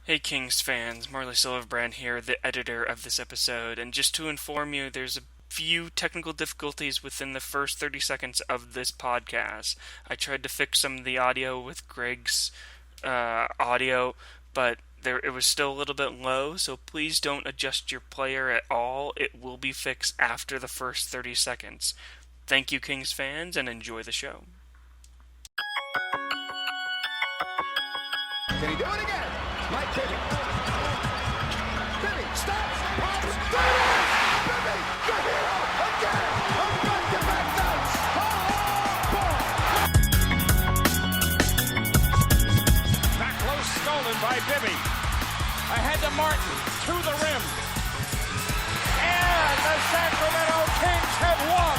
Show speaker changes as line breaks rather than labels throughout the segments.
Hey Kings fans, Marley Silverbrand here, the editor of this episode, and just to inform you, there's a few technical difficulties within the first 30 seconds of this podcast. I tried to fix some of the audio with Greg's audio, but it was still a little bit low, so please don't adjust your player at all. It will be fixed after the first 30 seconds. Thank you, Kings fans, and enjoy the show.
Can he do it again? Mike Bibby. Bibby stops, pops, there it is! Bibby, the hero, again! A back-to-back nights!
Back low, stolen by Bibby. Ahead to Martin, to the rim. And the Sacramento Kings have won!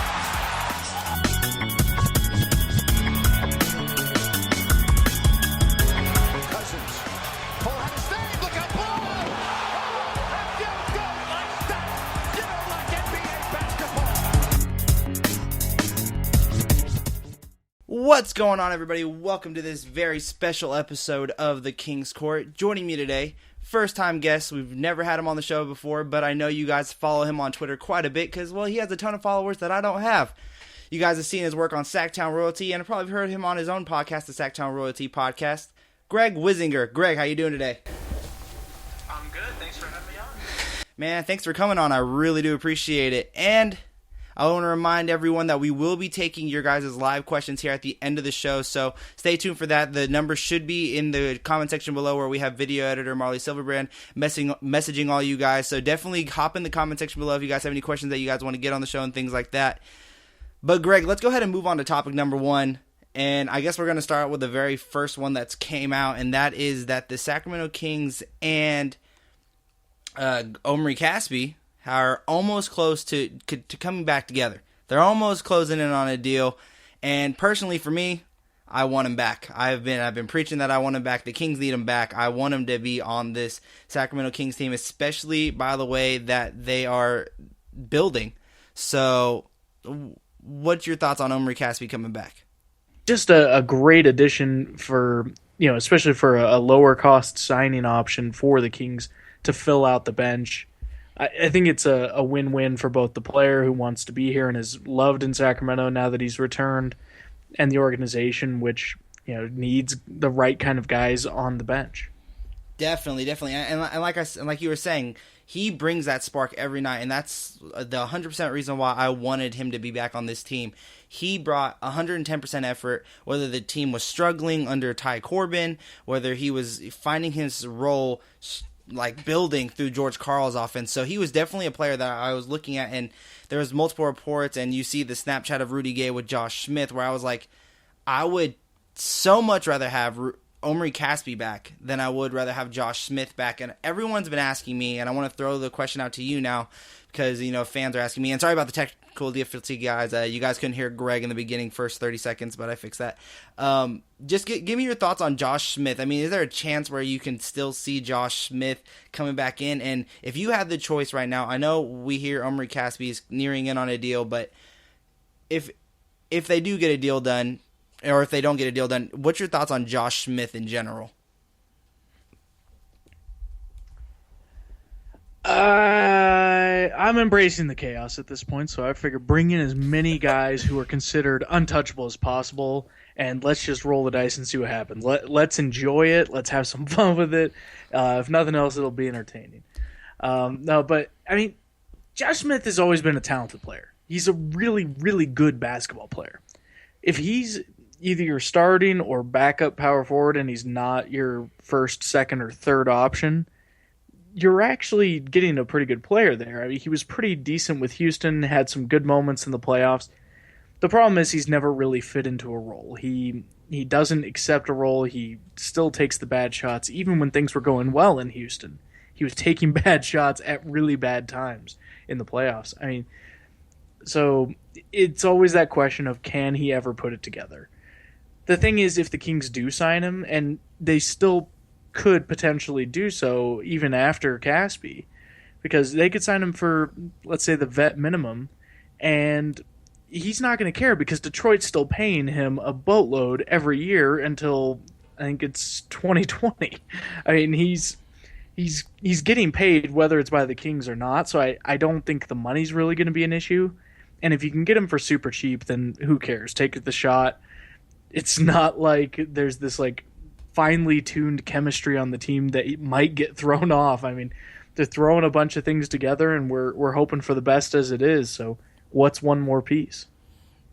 What's going on, everybody? Welcome to this very special episode of the King's Court. Joining me today, first-time guest. We've never had him on the show before, but I know you guys follow him on Twitter quite a bit because, well, he has a ton of followers that I don't have. You guys have seen his work on Sacktown Royalty and have probably heard him on his own podcast, the Sacktown Royalty Podcast. Greg Wissinger. Greg, how you doing today?
I'm good. Thanks for having me on.
Man, thanks for coming on. I really do appreciate it. And I want to remind everyone that we will be taking your guys' live questions here at the end of the show, so stay tuned for that. The number should be in the comment section below where we have video editor Marley Silverbrand messaging all you guys, so definitely hop in the comment section below if you guys have any questions that you guys want to get on the show and things like that. But Greg, let's go ahead and move on to topic number one, and I guess we're going to start with the very first one that's came out, and that is that the Sacramento Kings and Omri Casspi are almost close to coming back together. They're almost closing in on a deal, and personally for me, I want him back. I've been preaching that I want him back. The Kings need him back. I want him to be on this Sacramento Kings team, especially by the way that they are building. So, what's your thoughts on Omri Casspi coming back?
Just a great addition for, especially for a lower cost signing option for the Kings to fill out the bench. I think it's a win-win for both the player who wants to be here and is loved in Sacramento now that he's returned, and the organization, which needs the right kind of guys on the bench.
Definitely, and like you were saying, he brings that spark every night, and that's the 100% reason why I wanted him to be back on this team. He brought 110% effort, whether the team was struggling under Ty Corbin, whether he was finding his role like building through George Karl's offense. So he was definitely a player that I was looking at, and there was multiple reports, and you see the Snapchat of Rudy Gay with Josh Smith, where I was like, I would so much rather have Omri Casspi back than I would rather have Josh Smith back. And everyone's been asking me, and I want to throw the question out to you now because, fans are asking me, and sorry about the technical difficulty, guys. You guys couldn't hear Greg in the beginning, first 30 seconds, but I fixed that. Just give me your thoughts on Josh Smith. I mean, is there a chance where you can still see Josh Smith coming back in? And if you had the choice right now, I know we hear Omri Casspi is nearing in on a deal, but if they do get a deal done, or if they don't get a deal done, what's your thoughts on Josh Smith in general?
I'm embracing the chaos at this point, so I figure bring in as many guys who are considered untouchable as possible, and let's just roll the dice and see what happens. Let's enjoy it. Let's have some fun with it. If nothing else, it'll be entertaining. But Josh Smith has always been a talented player. He's a really, really good basketball player. If he's either your starting or backup power forward and he's not your first, second, or third option, you're actually getting a pretty good player there. He was pretty decent with Houston, had some good moments in the playoffs. The problem is he's never really fit into a role. He doesn't accept a role. He still takes the bad shots, even when things were going well in Houston. He was taking bad shots at really bad times in the playoffs. So it's always that question of, can he ever put it together? The thing is, if the Kings do sign him, and they still could potentially do so even after Casspi, because they could sign him for, let's say, the vet minimum, and he's not going to care because Detroit's still paying him a boatload every year until I think it's 2020. He's he's getting paid whether it's by the Kings or not, so I don't think the money's really going to be an issue. And if you can get him for super cheap, then who cares? Take the shot. It's not like there's this like finely tuned chemistry on the team that might get thrown off. I mean, they're throwing a bunch of things together, and we're hoping for the best as it is. So what's one more piece?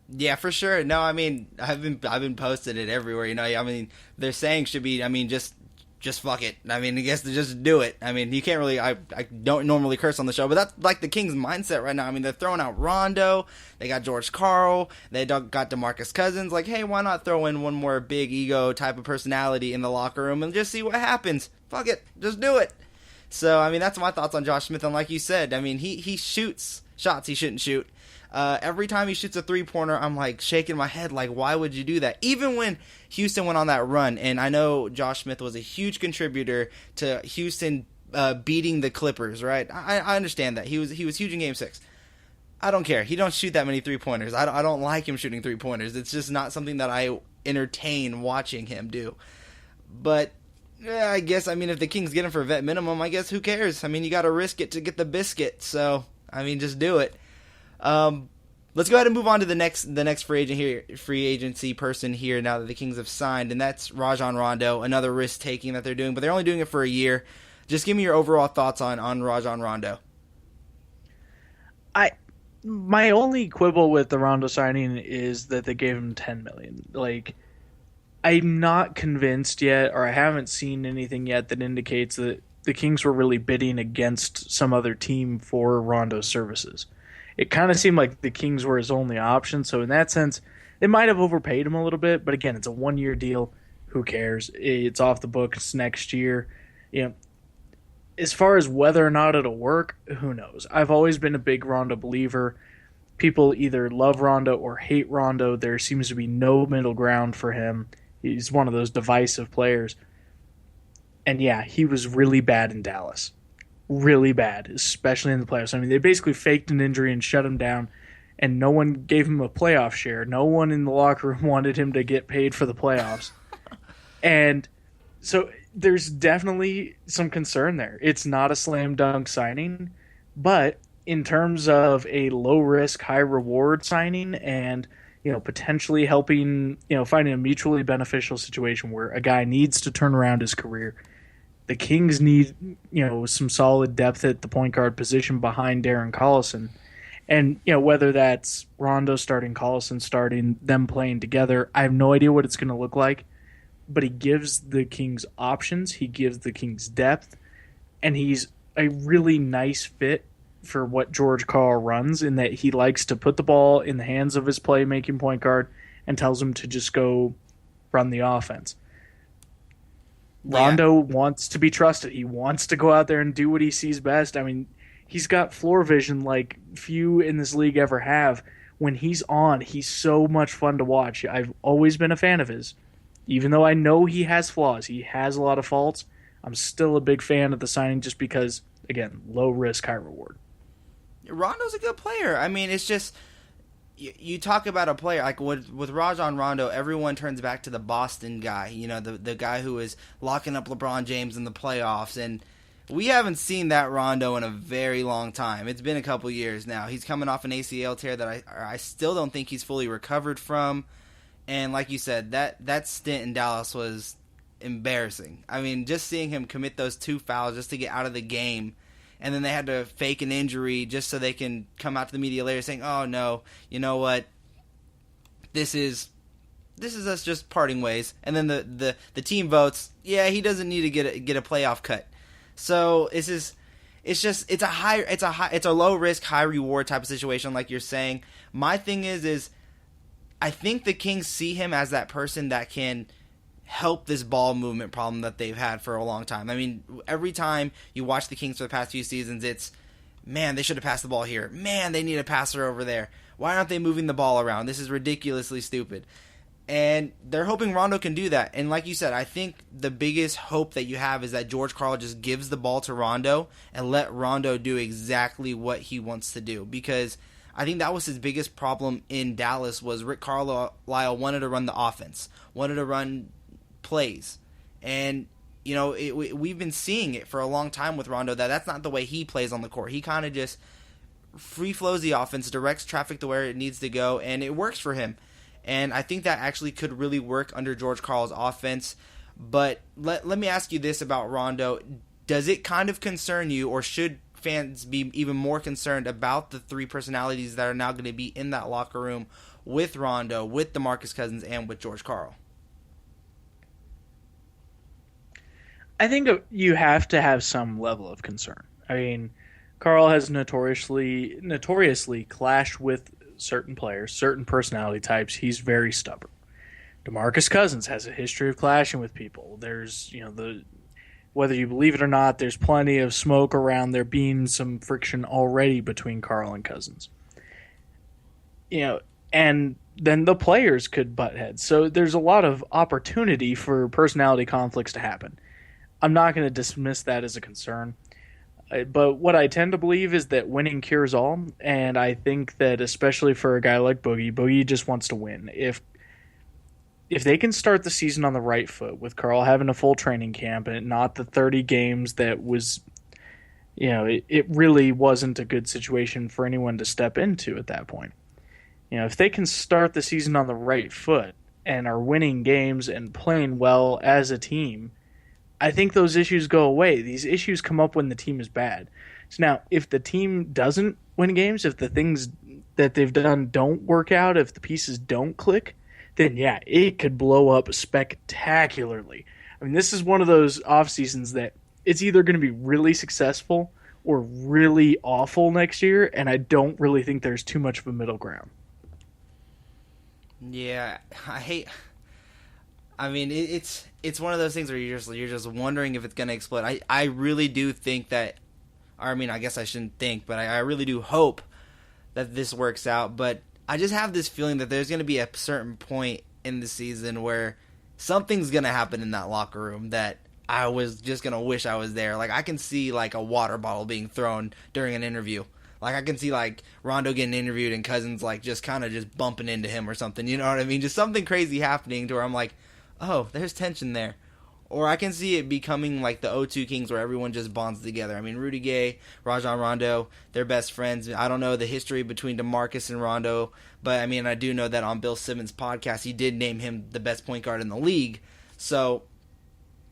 Yeah, for sure. No, I mean, I've been posting it everywhere. You know, I mean, they're saying should be. I mean, just fuck it. I mean, I guess to just do it. I mean, you can't really. I don't normally curse on the show, but that's like the Kings' mindset right now. I mean, they're throwing out Rondo. They got George Karl. They got DeMarcus Cousins. Like, hey, why not throw in one more big ego type of personality in the locker room and just see what happens? Fuck it, just do it. So, I mean, that's my thoughts on Josh Smith. And like you said, I mean, he shoots shots he shouldn't shoot. Every time he shoots a three-pointer, I'm like shaking my head like, why would you do that? Even when Houston went on that run, and I know Josh Smith was a huge contributor to Houston beating the Clippers, right? I understand that. He was huge in Game 6. I don't care. He don't shoot that many three-pointers. I don't like him shooting three-pointers. It's just not something that I entertain watching him do. But yeah, I guess, I mean, if the Kings get him for vet minimum, I guess who cares? I mean, you got to risk it to get the biscuit. So, I mean, just do it. Let's go ahead and move on to the next free agency person here now that the Kings have signed, and that's Rajon Rondo, another risk taking that they're doing, but they're only doing it for a year. Just give me your overall thoughts on Rajon Rondo.
My only quibble with the Rondo signing is that they gave him $10 million. Like, I'm not convinced yet, or I haven't seen anything yet that indicates that the Kings were really bidding against some other team for Rondo's services. It kind of seemed like the Kings were his only option, so in that sense, they might have overpaid him a little bit, but again, it's a one-year deal. Who cares? It's off the books next year. You know, as far as whether or not it'll work, who knows? I've always been a big Rondo believer. People either love Rondo or hate Rondo. There seems to be no middle ground for him. He's one of those divisive players. And yeah, he was really bad in Dallas. Really bad, especially in the playoffs. I mean, they basically faked an injury and shut him down, and no one gave him a playoff share. No one in the locker room wanted him to get paid for the playoffs. And so there's definitely some concern there. It's not a slam dunk signing, but in terms of a low risk, high reward signing and, you know, potentially helping, you know, finding a mutually beneficial situation where a guy needs to turn around his career. The Kings need, you know, some solid depth at the point guard position behind Darren Collison. And, you know, whether that's Rondo starting, Collison starting, them playing together, I have no idea what it's going to look like. But he gives the Kings options. He gives the Kings depth. And he's a really nice fit for what George Karl runs, in that he likes to put the ball in the hands of his playmaking point guard and tells him to just go run the offense. Rondo wants to be trusted. He wants to go out there and do what he sees best. I mean, he's got floor vision like few in this league ever have. When he's on, he's so much fun to watch. I've always been a fan of his. Even though I know he has flaws, he has a lot of faults, I'm still a big fan of the signing just because, again, low risk, high reward.
Rondo's a good player. I mean, it's just... You talk about a player, like with Rajon Rondo, everyone turns back to the Boston guy, you know, the guy who is locking up LeBron James in the playoffs, and we haven't seen that Rondo in a very long time. It's been a couple years now. He's coming off an ACL tear that I still don't think he's fully recovered from, and like you said, that stint in Dallas was embarrassing. I mean, just seeing him commit those 2 fouls just to get out of the game, and then they had to fake an injury just so they can come out to the media later saying, oh, no, you know what, this is us just parting ways. And then the team votes, yeah, he doesn't need to get a playoff cut. So it's a low risk, high reward type of situation, like you're saying. My thing is I think the Kings see him as that person that can help this ball movement problem that they've had for a long time. I mean, every time you watch the Kings for the past few seasons, it's, man, they should have passed the ball here. Man, they need a passer over there. Why aren't they moving the ball around? This is ridiculously stupid. And they're hoping Rondo can do that. And like you said, I think the biggest hope that you have is that George Karl just gives the ball to Rondo and let Rondo do exactly what he wants to do. Because I think that was his biggest problem in Dallas, was Rick Carlisle wanted to run the offense, wanted to run plays, and we've been seeing it for a long time with Rondo that that's not the way he plays on the court. He kind of just free flows the offense, directs traffic to where it needs to go, and it works for him. And I think that actually could really work under George Karl's offense. But let me ask you this about Rondo. Does it kind of concern you, or should fans be even more concerned about the three personalities that are now going to be in that locker room with Rondo, with DeMarcus Cousins, and with George Karl?
I think you have to have some level of concern. I mean, Karl has notoriously clashed with certain players, certain personality types. He's very stubborn. DeMarcus Cousins has a history of clashing with people. There's, whether you believe it or not, there's plenty of smoke around there being some friction already between Karl and Cousins. And then the players could butt heads. So there's a lot of opportunity for personality conflicts to happen. I'm not going to dismiss that as a concern. But what I tend to believe is that winning cures all, and I think that especially for a guy like Boogie just wants to win. If they can start the season on the right foot with Karl having a full training camp and not the 30 games that was, it really wasn't a good situation for anyone to step into at that point. If they can start the season on the right foot and are winning games and playing well as a team, I think those issues go away. These issues come up when the team is bad. So now, if the team doesn't win games, if the things that they've done don't work out, if the pieces don't click, then yeah, it could blow up spectacularly. I mean, this is one of those off seasons that it's either going to be really successful or really awful next year, and I don't really think there's too much of a middle ground.
Yeah, it's one of those things where you're just wondering if it's going to explode. I really do think that, or I mean, I guess I shouldn't think, but I really do hope that this works out. But I just have this feeling that there's going to be a certain point in the season where something's going to happen in that locker room that I was just going to wish I was there. Like, I can see, like, a water bottle being thrown during an interview. Like, I can see, like, Rondo getting interviewed and Cousins, like, just kind of just bumping into him or something. You know what I mean? Just something crazy happening to where I'm like, oh, there's tension there. Or I can see it becoming like the 0-2 Kings where everyone just bonds together. I mean, Rudy Gay, Rajon Rondo, they're best friends. I don't know the history between DeMarcus and Rondo, but I mean, I do know that on Bill Simmons' podcast, he did name him the best point guard in the league. So,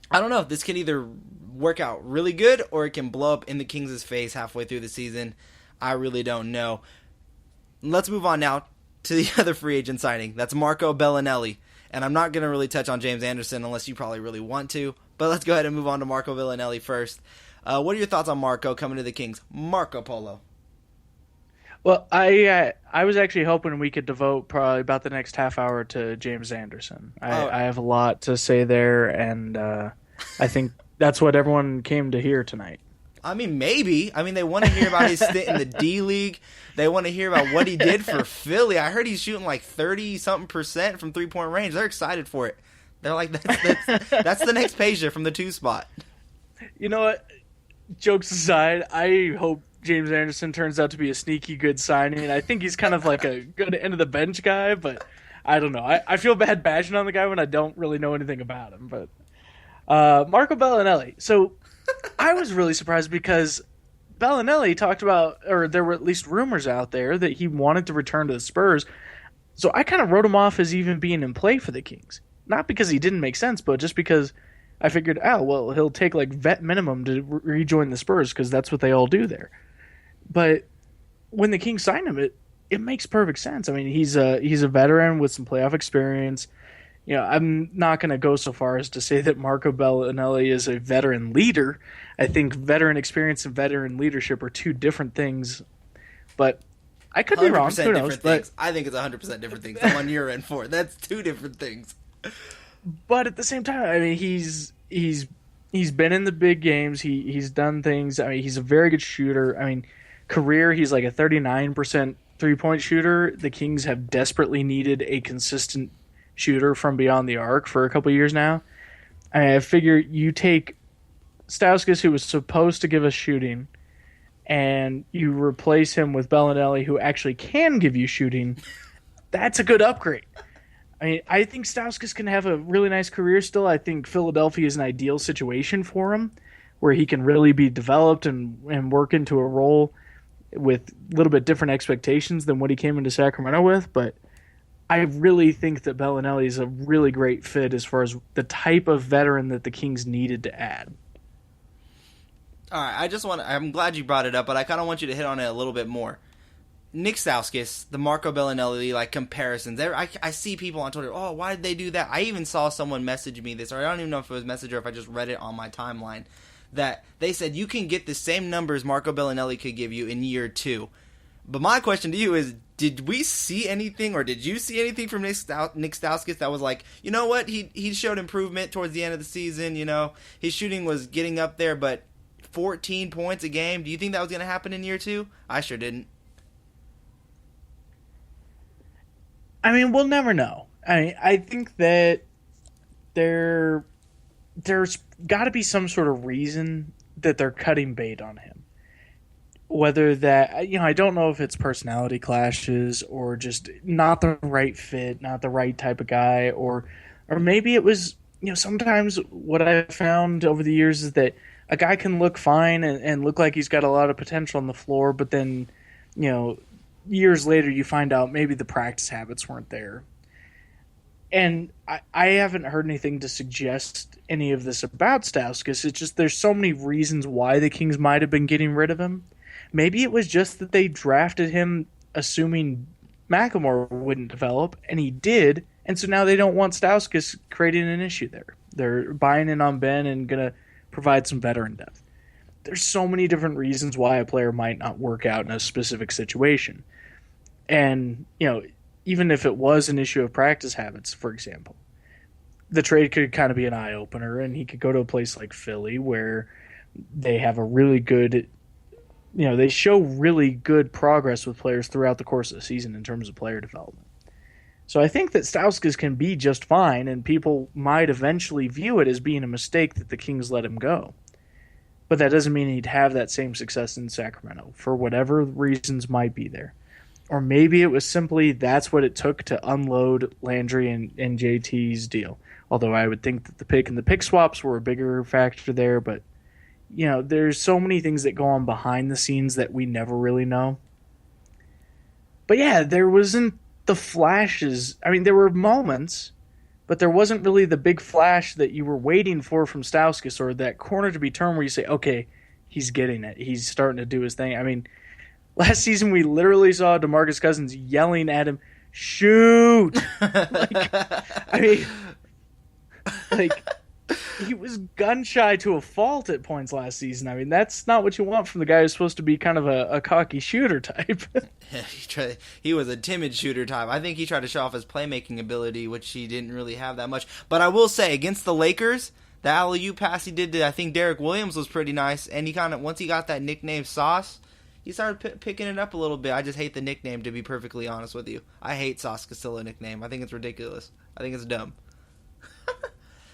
I don't know. This can either work out really good or it can blow up in the Kings' face halfway through the season. I really don't know. Let's move on now to the other free agent signing. That's Marco Belinelli. And I'm not going to really touch on James Anderson unless you probably really want to. But let's go ahead and move on to Marco Belinelli first. What are your thoughts on Marco coming to the Kings? Marco Polo.
Well, I was actually hoping we could devote probably about the next half hour to James Anderson. I have a lot to say there, and I think that's what everyone came to hear tonight.
I mean, maybe. I mean, they want to hear about his stint in the D-League. They want to hear about what he did for Philly. I heard he's shooting like 30-something% from three-point range. They're excited for it. They're like, that's the next Peja from the 2 spot.
You know what? Jokes aside, I hope James Anderson turns out to be a sneaky good signing. I think he's kind of like a good end-of-the-bench guy, but I don't know. I feel bad bashing on the guy when I don't really know anything about him. But Marco Belinelli. So I was really surprised because Belinelli talked about, or there were at least rumors out there that he wanted to return to the Spurs. So I kind of wrote him off as even being in play for the Kings. Not because he didn't make sense, but just because I figured, he'll take like vet minimum to rejoin the Spurs because that's what they all do there. But when the Kings signed him, it makes perfect sense. I mean, he's a veteran with some playoff experience. I'm not going to go so far as to say that Marco Belinelli is a veteran leader. I think veteran experience and veteran leadership are two different things. But I could be wrong. Who knows?
But I think it's 100% different things. The one you're in for. That's two different things.
But at the same time, I mean, he's been in the big games. He's done things. I mean, he's a very good shooter. I mean, career, he's like a 39% three-point shooter. The Kings have desperately needed a consistent shooter from beyond the arc for a couple of years now. I figure you take Stauskas, who was supposed to give us shooting, and you replace him with Belinelli, who actually can give you shooting. That's a good upgrade. I mean, I think Stauskas can have a really nice career still. I think Philadelphia is an ideal situation for him, where he can really be developed and work into a role with a little bit different expectations than what he came into Sacramento with. But I really think that Belinelli is a really great fit as far as the type of veteran that the Kings needed to add.
All right, I'm glad you brought it up, but I kind of want you to hit on it a little bit more. Nick Stauskas, the Marco Belinelli comparisons. I see people on Twitter. Oh, why did they do that? I even saw someone message me this, or I don't even know if it was message or if I just read it on my timeline. That they said you can get the same numbers Marco Belinelli could give you in year 2. But my question to you is, did we see anything, or did you see anything from Nick Stauskas that was like, you know what, he showed improvement towards the end of the season. His shooting was getting up there, but 14 points a game. Do you think that was going to happen in year 2? I sure didn't.
I mean, we'll never know. I think that there's got to be some sort of reason that they're cutting bait on him. Whether that, I don't know if it's personality clashes or just not the right fit, not the right type of guy, or maybe it was, sometimes what I've found over the years is that a guy can look fine and look like he's got a lot of potential on the floor, but then, years later you find out maybe the practice habits weren't there. And I haven't heard anything to suggest any of this about Stauskas. It's just there's so many reasons why the Kings might have been getting rid of him. Maybe it was just that they drafted him assuming McLemore wouldn't develop, and he did, and so now they don't want Stauskas creating an issue there. They're buying in on Ben and going to provide some veteran depth. There's so many different reasons why a player might not work out in a specific situation. And, even if it was an issue of practice habits, for example, the trade could kind of be an eye-opener, and he could go to a place like Philly where they have a really good, they show really good progress with players throughout the course of the season in terms of player development. So I think that Stauskas can be just fine, and people might eventually view it as being a mistake that the Kings let him go. But that doesn't mean he'd have that same success in Sacramento, for whatever reasons might be there. Or maybe it was simply that's what it took to unload Landry and JT's deal. Although I would think that the pick and the pick swaps were a bigger factor there. But, there's so many things that go on behind the scenes that we never really know. But yeah, there wasn't the flashes. I mean, there were moments, but there wasn't really the big flash that you were waiting for from Stauskas, or that corner to be turned where you say, okay, he's getting it. He's starting to do his thing. I mean, last season we literally saw DeMarcus Cousins yelling at him, shoot! He was gun-shy to a fault at points last season. I mean, that's not what you want from the guy who's supposed to be kind of a cocky shooter type.
He was a timid shooter type. I think he tried to show off his playmaking ability, which he didn't really have that much. But I will say, against the Lakers, the alley-oop pass he did to, I think, Derek Williams was pretty nice. And he once he got that nickname Sauce, he started picking it up a little bit. I just hate the nickname, to be perfectly honest with you. I hate Sauce Casilla nickname. I think it's ridiculous. I think it's dumb.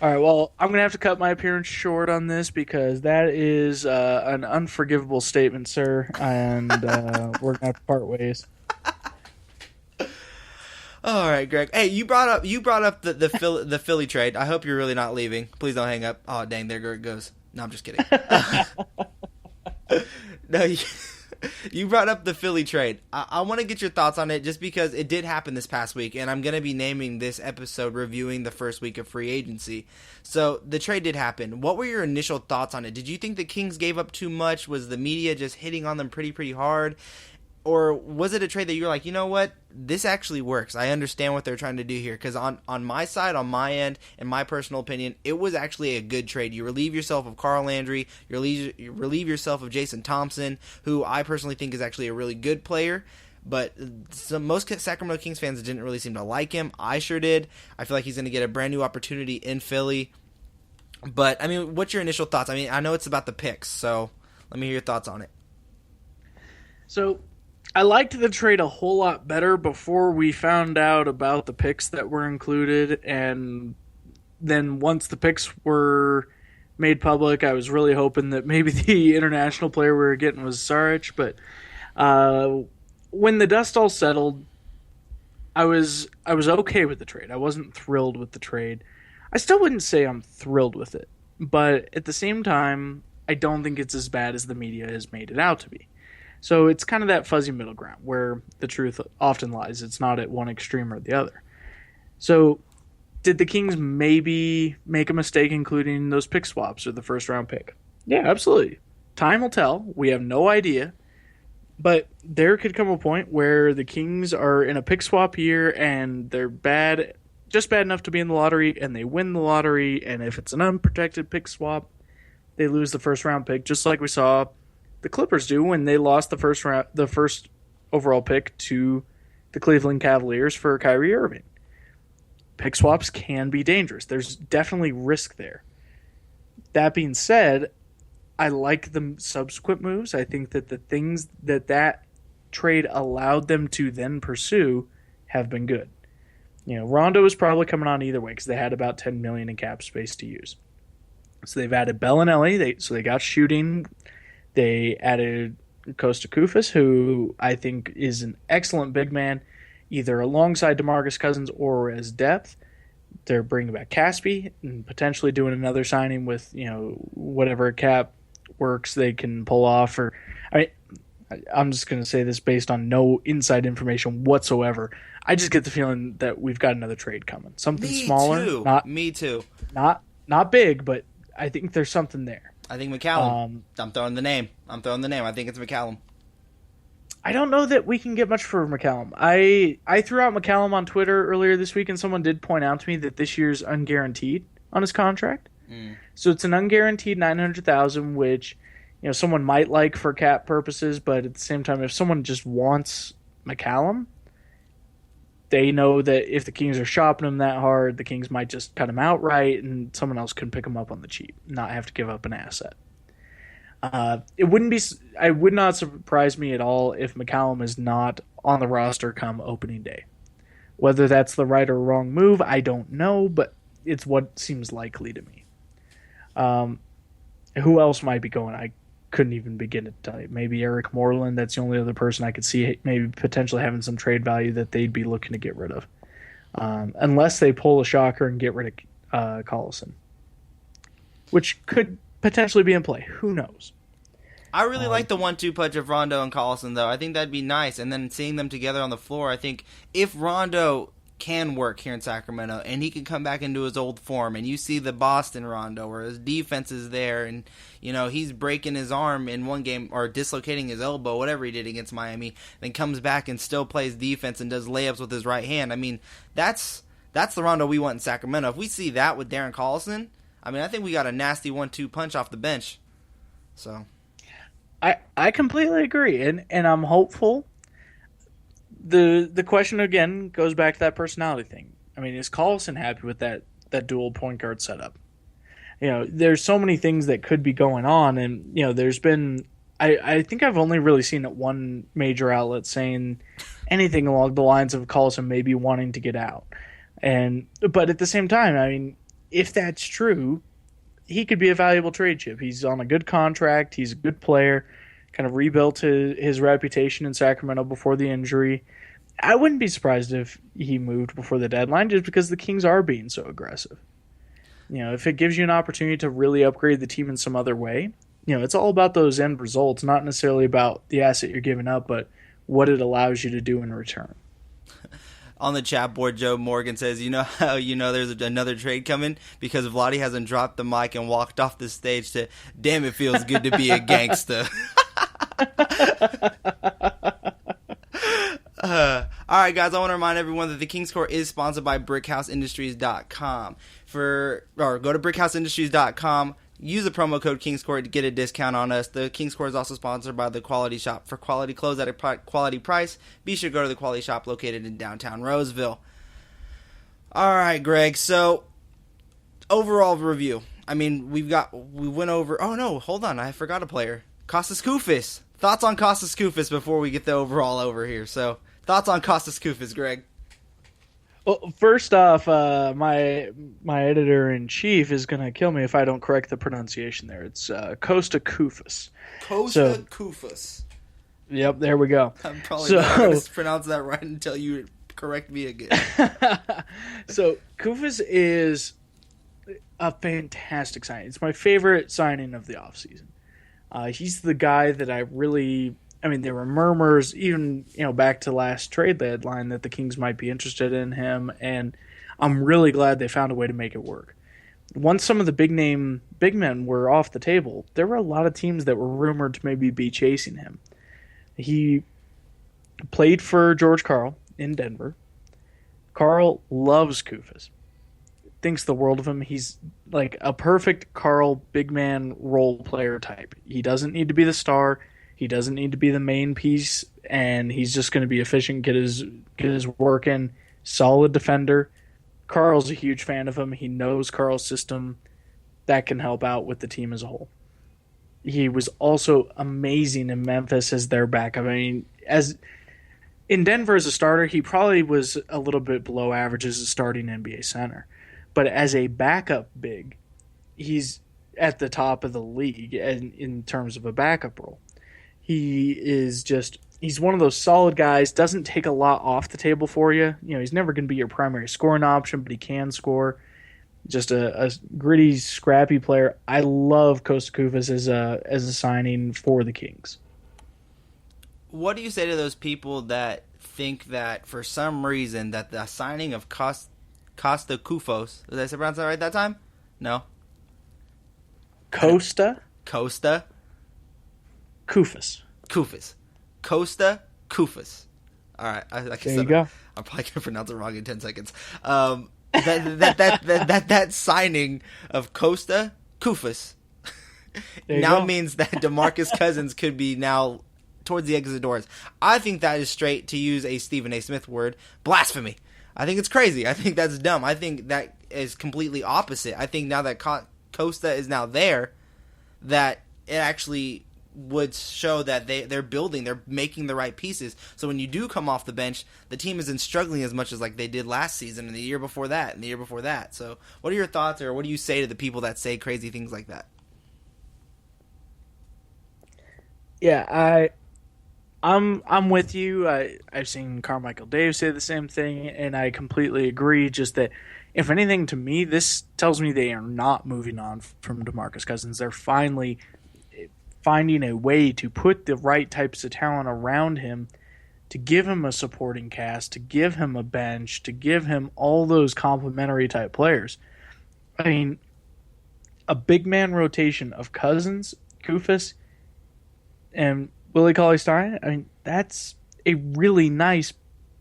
All right, well, I'm going to have to cut my appearance short on this because that is an unforgivable statement, sir, and we're going to have to part ways.
All right, Greg. Hey, you brought up the Philly trade. I hope you're really not leaving. Please don't hang up. Oh, dang, there Greg goes. No, I'm just kidding. No, you brought up the Philly trade. I want to get your thoughts on it just because it did happen this past week, and I'm going to be naming this episode reviewing the first week of free agency. So the trade did happen. What were your initial thoughts on it? Did you think the Kings gave up too much? Was the media just hitting on them pretty hard? Or was it a trade that you were like, you know what, this actually works. I understand what they're trying to do here. Because on my side, on my end, in my personal opinion, it was actually a good trade. You relieve yourself of Carl Landry. You relieve yourself of Jason Thompson, who I personally think is actually a really good player. But most Sacramento Kings fans didn't really seem to like him. I sure did. I feel like he's going to get a brand new opportunity in Philly. But, I mean, what's your initial thoughts? I mean, I know it's about the picks, so let me hear your thoughts on it.
So I liked the trade a whole lot better before we found out about the picks that were included, and then once the picks were made public, I was really hoping that maybe the international player we were getting was Saric, but when the dust all settled, I was okay with the trade. I wasn't thrilled with the trade. I still wouldn't say I'm thrilled with it, but at the same time, I don't think it's as bad as the media has made it out to be. So it's kind of that fuzzy middle ground where the truth often lies. It's not at one extreme or the other. So did the Kings maybe make a mistake including those pick swaps or the first round pick? Yeah, absolutely. Time will tell. We have no idea. But there could come a point where the Kings are in a pick swap year and they're bad, just bad enough to be in the lottery, and they win the lottery. And if it's an unprotected pick swap, they lose the first round pick, just like we saw the Clippers do when they lost the first overall pick to the Cleveland Cavaliers for Kyrie Irving. Pick swaps can be dangerous. There's definitely risk there. That being said, I like the subsequent moves. I think that the things that trade allowed them to then pursue have been good. Rondo is probably coming on either way because they had about $10 million in cap space to use. So they've added Belinelli. So they got shooting. They added Kosta Koufos, who I think is an excellent big man, either alongside DeMarcus Cousins or as depth. They're bringing back Casspi and potentially doing another signing with whatever cap works they can pull off. I'm just going to say this based on no inside information whatsoever. I just get the feeling that we've got another trade coming. Something smaller.
Too. Me too.
Not big, but I think there's something there.
I think McCallum. I'm throwing the name. I think it's McCallum.
I don't know that we can get much for McCallum. I threw out McCallum on Twitter earlier this week, and someone did point out to me that this year's unguaranteed on his contract. So it's an unguaranteed $900,000, which someone might like for cap purposes, but at the same time, if someone just wants McCallum, they know that if the Kings are shopping him that hard, the Kings might just cut him outright, and someone else can pick him up on the cheap, not have to give up an asset. It would not surprise me at all if McCallum is not on the roster come opening day. Whether that's the right or wrong move, I don't know, but it's what seems likely to me. Who else might be going? I couldn't even begin to tell you. Maybe Eric Moreland. That's the only other person I could see maybe potentially having some trade value that they'd be looking to get rid of. Unless they pull a shocker and get rid of Collison, which could potentially be in play. Who knows?
I really like the 1-2 punch of Rondo and Collison, though. I think that'd be nice. And then seeing them together on the floor, I think if Rondo can work here in Sacramento and he can come back into his old form, and you see the Boston Rondo where his defense is there and he's breaking his arm in one game or dislocating his elbow, whatever he did against Miami, then comes back and still plays defense and does layups with his right hand. I mean, that's the Rondo we want in Sacramento. If we see that with Darren Collison, I think we got a nasty 1-2 punch off the bench. So
I completely agree, and I'm hopeful. The question again goes back to that personality thing. Is Collison happy with that dual point guard setup? There's so many things that could be going on, and there's been I think I've only really seen it one major outlet saying anything along the lines of Collison maybe wanting to get out, but at the same time, if that's true, he could be a valuable trade chip. He's on a good contract. He's a good player. Kind of rebuilt his reputation in Sacramento before the injury. I wouldn't be surprised if he moved before the deadline just because the Kings are being so aggressive. If it gives you an opportunity to really upgrade the team in some other way, it's all about those end results, not necessarily about the asset you're giving up, but what it allows you to do in return.
On the chat board, Joe Morgan says, how there's another trade coming? Because Vlade hasn't dropped the mic and walked off the stage to, damn, it feels good to be a gangsta. All right, guys, I want to remind everyone that the Kings Court is sponsored by BrickHouseIndustries.com. Go to BrickHouseIndustries.com. Use the promo code KingsCourt to get a discount on us. The Kings Court is also sponsored by The Quality Shop. For quality clothes at a quality price, be sure to go to The Quality Shop located in downtown Roseville. All right, Greg. So, overall review. We went over... Oh, no, hold on. I forgot a player. Kosta Koufos. Thoughts on Kosta Koufos before we get the overall over here. So, thoughts on Kosta Koufos, Greg?
Well, first off, my editor-in-chief is going to kill me if I don't correct the pronunciation there. It's Kosta Koufos.
Koufos.
Yep, there we go.
I'm probably not going to pronounce that right until you Correct me again.
So Koufos is a fantastic signing. It's my favorite signing of the offseason. He's the guy that I really... I mean, there were murmurs, even back to last trade deadline, that the Kings might be interested in him, and I'm really glad they found a way to make it work. Once some of the big men were off the table, there were a lot of teams that were rumored to maybe be chasing him. He played for George Karl in Denver. Karl loves Koufos. Thinks the world of him. He's like a perfect Karl big man role player type. He doesn't need to be the star. He doesn't need to be the main piece, and he's just going to be efficient, get his work in. Solid defender. Karl's a huge fan of him. He knows Karl's system. That can help out with the team as a whole. He was also amazing in Memphis as their backup. I mean, as in Denver as a starter, he probably was a little bit below average as a starting NBA center. But as a backup big, he's at the top of the league in terms of a backup role. He's one of those solid guys, doesn't take a lot off the table for you. He's never going to be your primary scoring option, but he can score. Just a gritty, scrappy player. I love Kosta Koufos as a signing for the Kings.
What do you say to those people that think that for some reason that the signing of Kosta Koufos, did I pronounce that right that time? No?
Kosta
Koufos. Kosta Koufos. All right. Like
there you go.
I'm probably going to pronounce it wrong in 10 seconds. That signing of Kosta Koufos now means that DeMarcus Cousins could be now towards the exit doors. I think that is straight, to use a Stephen A. Smith word, blasphemy. I think it's crazy. I think that's dumb. I think that is completely opposite. I think now that Kosta is now there, that it actually would show that they're building, they're making the right pieces. So when you do come off the bench, the team isn't struggling as much as like they did last season and the year before that and the year before that. So what are your thoughts, or what do you say to the people that say crazy things like that?
Yeah, I'm with you. I've seen Carmichael Dave say the same thing, and I completely agree. Just that, if anything, to me, this tells me they are not moving on from DeMarcus Cousins. They're finally finding a way to put the right types of talent around him, to give him a supporting cast, to give him a bench, to give him all those complementary type players. I mean, a big man rotation of Cousins, Koufos, and Willie Cauley-Stein, I mean, that's a really nice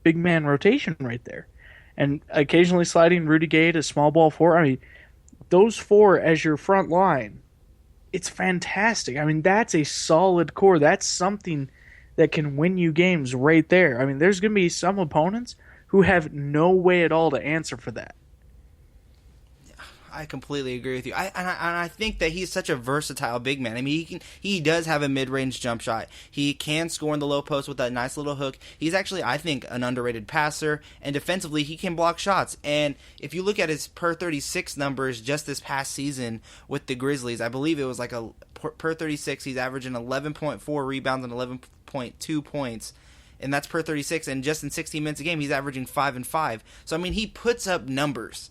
big man rotation right there. And occasionally sliding Rudy Gay to small ball four. I mean, those four as your front line, it's fantastic. I mean, that's a solid core. That's something that can win you games right there. I mean, there's going to be some opponents who have no way at all to answer for that.
I completely agree with you. I think that he's such a versatile big man. I mean, he does have a mid-range jump shot. He can score in the low post with that nice little hook. He's actually, I think, an underrated passer. And defensively, he can block shots. And if you look at his per 36 numbers just this past season with the Grizzlies, I believe it was like a per 36. He's averaging 11.4 rebounds and 11.2 points. And that's per 36. And just in 16 minutes a game, he's averaging 5 and 5. So, I mean, he puts up numbers.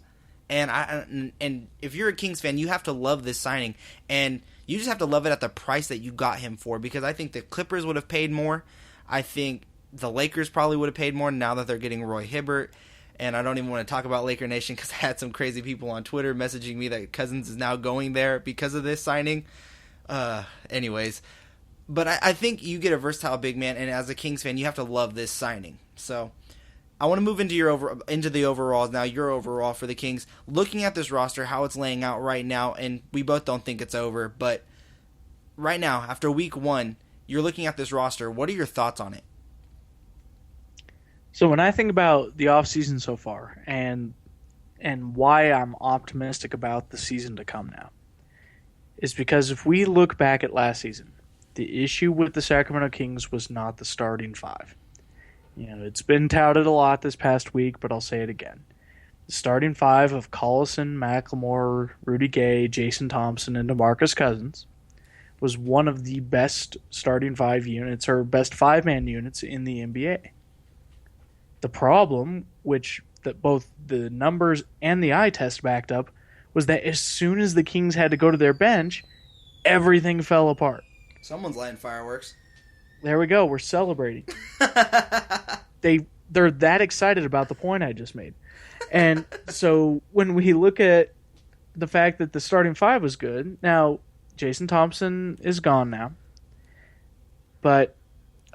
And if you're a Kings fan, you have to love this signing, and you just have to love it at the price that you got him for, because I think the Clippers would have paid more. I think the Lakers probably would have paid more now that they're getting Roy Hibbert, and I don't even want to talk about Laker Nation because I had some crazy people on Twitter messaging me that Cousins is now going there because of this signing. Anyways, but I think you get a versatile big man, and as a Kings fan, you have to love this signing. So I want to move into the overalls now. Your overall for the Kings. Looking at this roster, how it's laying out right now, and we both don't think it's over, but right now, after week 1, you're looking at this roster. What are your thoughts on it?
So when I think about the offseason so far and why I'm optimistic about the season to come now, is because if we look back at last season, the issue with the Sacramento Kings was not the starting five. It's been touted a lot this past week, but I'll say it again. The starting five of Collison, McLemore, Rudy Gay, Jason Thompson, and DeMarcus Cousins was one of the best starting 5 units, or best 5-man units in the NBA. The problem, which that both the numbers and the eye test backed up, was that as soon as the Kings had to go to their bench, everything fell apart.
Someone's lighting fireworks.
There we go. We're celebrating. They're that excited about the point I just made. And so when we look at the fact that the starting five was good, now Jason Thompson is gone now. But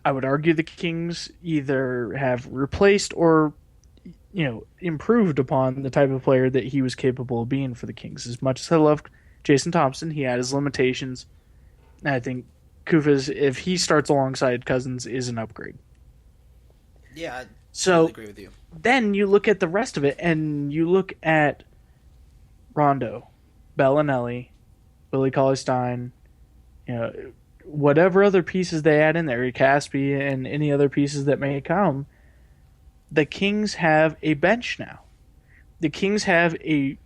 I would argue the Kings either have replaced or, improved upon the type of player that he was capable of being for the Kings. As much as I love Jason Thompson, he had his limitations. And I think Koufos, if he starts alongside Cousins, is an upgrade.
Yeah, I
so
agree with you.
Then you look at the rest of it, and you look at Rondo, Belinelli, Willie Cauley-Stein, whatever other pieces they add in there, Casspi and any other pieces that may come, the Kings have a bench now. The Kings have an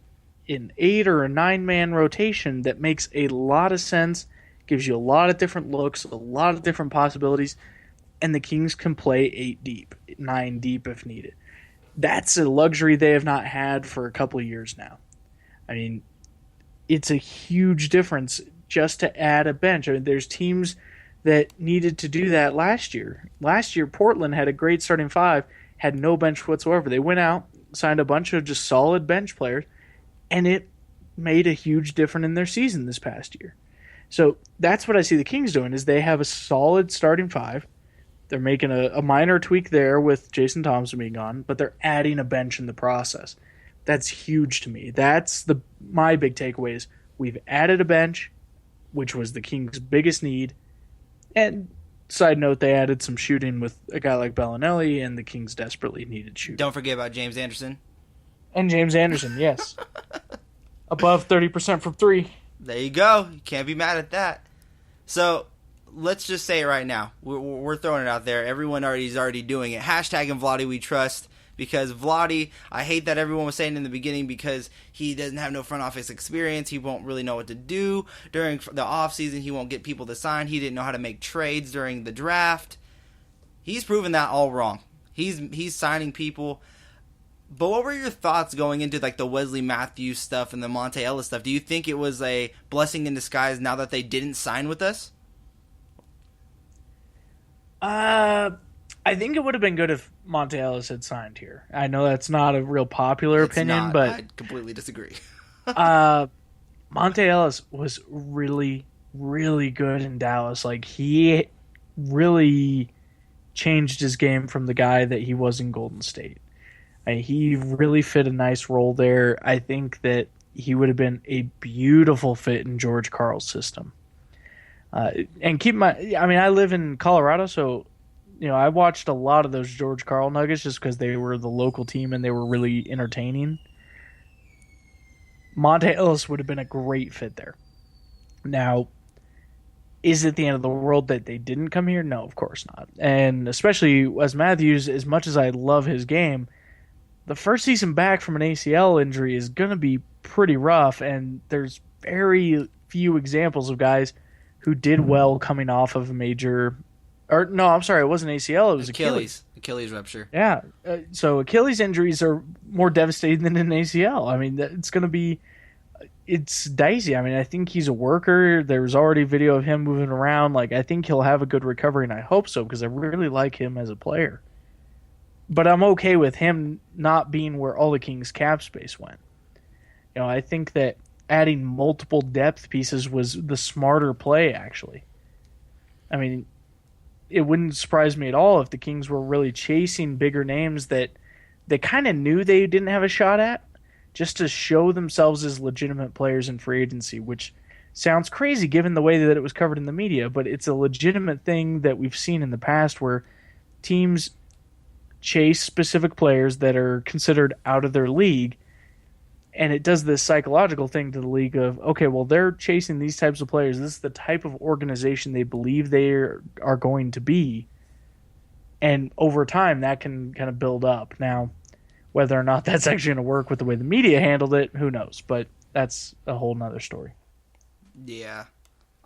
8 or a 9-man rotation that makes a lot of sense, gives you a lot of different looks, a lot of different possibilities, and the Kings can play 8 deep, 9 deep if needed. That's a luxury they have not had for a couple of years now. I mean, it's a huge difference just to add a bench. I mean, there's teams that needed to do that last year. Last year, Portland had a great starting five, had no bench whatsoever. They went out, signed a bunch of just solid bench players, and it made a huge difference in their season this past year. So that's what I see the Kings doing, is they have a solid starting five. They're making a minor tweak there with Jason Thompson being gone, but they're adding a bench in the process. That's huge to me. That's my big takeaway is we've added a bench, which was the Kings' biggest need. And side note, they added some shooting with a guy like Belinelli, and the Kings desperately needed shooting.
Don't forget about James Anderson.
And James Anderson, yes. Above 30% from 3.
There you go. You can't be mad at that. So let's just say it right now. We're throwing it out there. Everyone is already doing it. Hashtag in Vlade we trust. Because Vlade, I hate that everyone was saying in the beginning because he doesn't have no front office experience. He won't really know what to do during the offseason. He won't get people to sign. He didn't know how to make trades during the draft. He's proven that all wrong. He's signing people. But what were your thoughts going into like the Wesley Matthews stuff and the Monte Ellis stuff? Do you think it was a blessing in disguise now that they didn't sign with us?
I think it would have been good if Monte Ellis had signed here. I know that's not a real popular opinion, but
I completely disagree.
Monte Ellis was really, really good in Dallas. Like, he really changed his game from the guy that he was in Golden State. He really fit a nice role there. I think that he would have been a beautiful fit in George Karl's system. And I live in Colorado, so I watched a lot of those George Karl Nuggets just because they were the local team and they were really entertaining. Monte Ellis would have been a great fit there. Now, is it the end of the world that they didn't come here? No, of course not. And especially Wes Matthews, as much as I love his game, the first season back from an ACL injury is going to be pretty rough, and there's very few examples of guys who did well coming off of a major... Or no, I'm sorry, it wasn't ACL, it was Achilles.
Achilles rupture.
Yeah, so Achilles injuries are more devastating than an ACL. I mean, it's dicey. I mean, I think he's a worker. There was already video of him moving around. Like, I think he'll have a good recovery, and I hope so, because I really like him as a player. But I'm okay with him not being where all the Kings' cap space went. I think that adding multiple depth pieces was the smarter play, actually. I mean, it wouldn't surprise me at all if the Kings were really chasing bigger names that they kind of knew they didn't have a shot at, just to show themselves as legitimate players in free agency, which sounds crazy given the way that it was covered in the media, but it's a legitimate thing that we've seen in the past where teams chase specific players that are considered out of their league, and it does this psychological thing to the league of, okay, well, they're chasing these types of players. This is the type of organization they believe they are going to be, and over time, that can kind of build up. Now, whether or not that's actually going to work with the way the media handled it, who knows, but that's a whole nother story.
Yeah.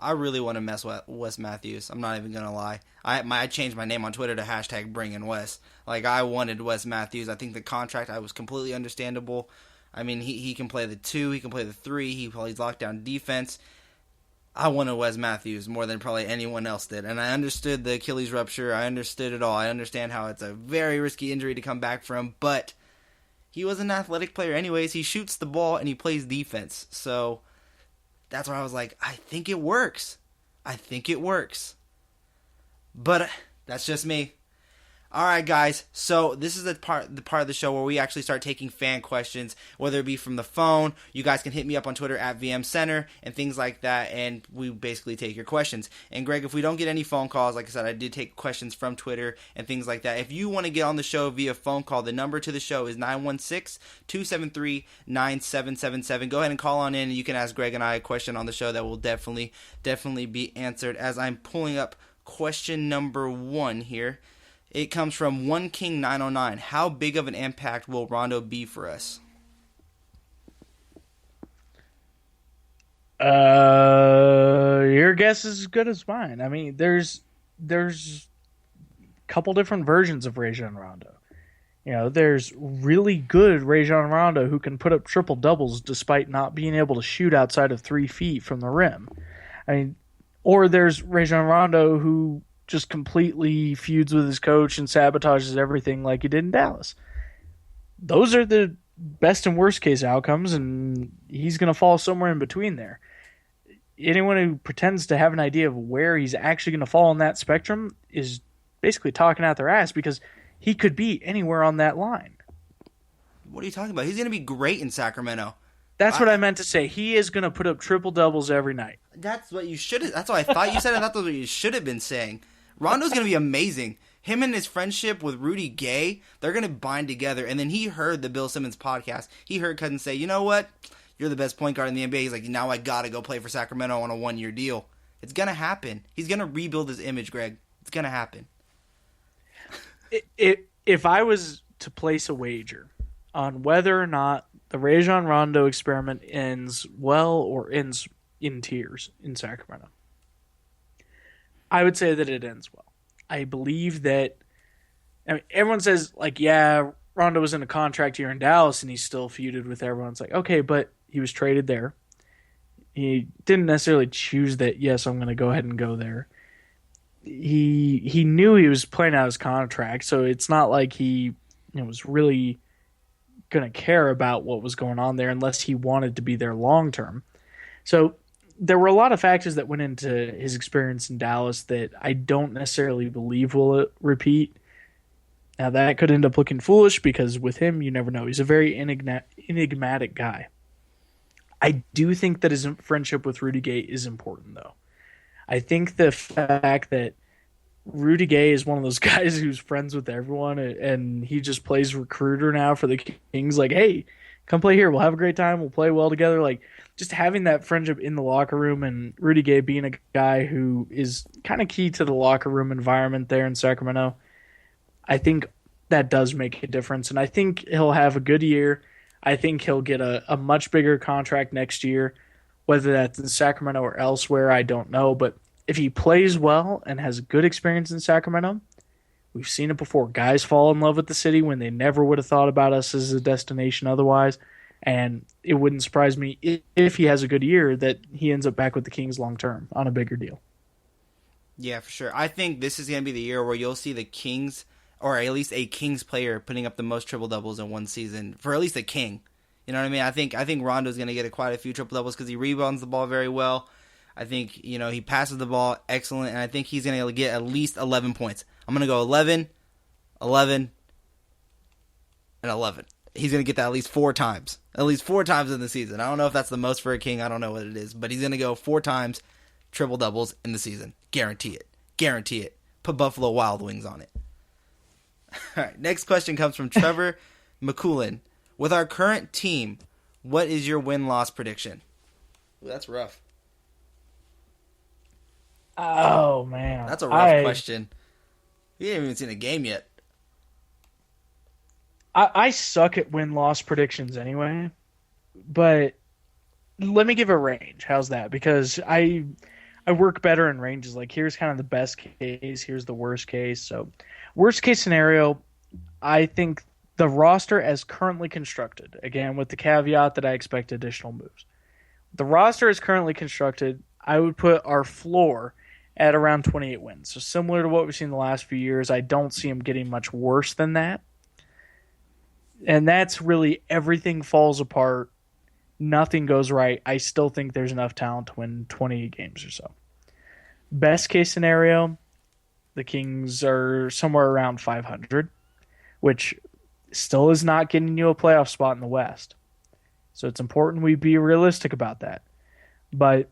I really want to mess with Wes Matthews. I'm not even gonna lie. I changed my name on Twitter to #BringInWes. Like, I wanted Wes Matthews. I think the contract was completely understandable. I mean, he can play the 2, he can play the 3, he plays lockdown defense. I wanted Wes Matthews more than probably anyone else did, and I understood the Achilles rupture. I understood it all. I understand how it's a very risky injury to come back from, but he was an athletic player anyways. He shoots the ball and he plays defense, so that's where I was like, I think it works. I think it works. But that's just me. All right, guys. So this is the part of the show where we actually start taking fan questions, whether it be from the phone. You guys can hit me up on Twitter at VMCenter and things like that, and we basically take your questions. And Greg, if we don't get any phone calls, like I said, I did take questions from Twitter and things like that. If you want to get on the show via phone call, the number to the show is 916-273-9777. Go ahead and call on in, and you can ask Greg and I a question on the show that will definitely be answered. As I'm pulling up question number 1 here. It comes from OneKing909. How big of an impact will Rondo be for us?
Your guess is as good as mine. I mean, there's a couple different versions of Rajon Rondo. You know, there's really good Rajon Rondo who can put up triple doubles despite not being able to shoot outside of 3 feet from the rim. I mean, or there's Rajon Rondo who just completely feuds with his coach and sabotages everything like he did in Dallas. Those are the best and worst case outcomes, and he's going to fall somewhere in between there. Anyone who pretends to have an idea of where he's actually going to fall on that spectrum is basically talking out their ass, because he could be anywhere on that line.
What are you talking about? He's going to be great in Sacramento.
That's what I meant to say. He is going to put up triple doubles every night.
That's what you should have. That's what I thought you said, and that's what you should have been saying. Rondo's going to be amazing. Him and his friendship with Rudy Gay, they're going to bind together. And then he heard the Bill Simmons podcast. He heard Cousins say, you know what? You're the best point guard in the NBA. He's like, now I got to go play for Sacramento on a 1-year deal. It's going to happen. He's going to rebuild his image, Greg. It's going to happen.
If I was to place a wager on whether or not the Rajon Rondo experiment ends well or ends in tears in Sacramento, I would say that it ends well. I believe that, I mean, everyone says, like, yeah, Rondo was in a contract here in Dallas and he still feuded with everyone. It's like, okay, but he was traded there. He didn't necessarily choose that, yes, I'm going to go ahead and go there. He knew he was playing out his contract, so it's not like he was really going to care about what was going on there unless he wanted to be there long term. So there were a lot of factors that went into his experience in Dallas that I don't necessarily believe will repeat. Now, that could end up looking foolish because with him, you never know. He's a very enigmatic guy. I do think that his friendship with Rudy Gay is important, though. I think the fact that Rudy Gay is one of those guys who's friends with everyone and he just plays recruiter now for the Kings, like, hey, come play here. We'll have a great time. We'll play well together. Like, just having that friendship in the locker room and Rudy Gay being a guy who is kind of key to the locker room environment there in Sacramento, I think that does make a difference. And I think he'll have a good year. I think he'll get a much bigger contract next year, whether that's in Sacramento or elsewhere, I don't know. But if he plays well and has a good experience in Sacramento, we've seen it before. Guys fall in love with the city when they never would have thought about us as a destination otherwise. And it wouldn't surprise me if he has a good year that he ends up back with the Kings long term on a bigger deal.
Yeah, for sure. I think this is going to be the year where you'll see the Kings, or at least a Kings player, putting up the most triple-doubles in one season, for at least a King. You know what I mean? I think Rondo's going to get quite a few triple-doubles because he rebounds the ball very well. I think, he passes the ball excellent, and I think he's going to get at least 11 points. I'm going to go 11, 11, and 11. He's going to get that at least 4 times. At least 4 times in the season. I don't know if that's the most for a King. I don't know what it is. But he's going to go 4 times triple-doubles in the season. Guarantee it. Guarantee it. Put Buffalo Wild Wings on it. All right. Next question comes from Trevor McCoolin. With our current team, what is your win-loss prediction? Ooh, that's rough.
Oh, man.
That's a rough question. You haven't even seen a game yet.
I suck at win-loss predictions anyway, but let me give a range. How's that? Because I I work better in ranges. Like, here's kind of the best case, here's the worst case. So, worst case scenario, I think the roster as currently constructed, again, with the caveat that I expect additional moves. The roster is currently constructed, I would put our floor at around 28 wins. So similar to what we've seen the last few years, I don't see them getting much worse than that. And that's really everything falls apart. Nothing goes right. I still think there's enough talent to win 20 games or so. Best case scenario, the Kings are somewhere around 500, which still is not getting you a playoff spot in the West. So it's important we be realistic about that. But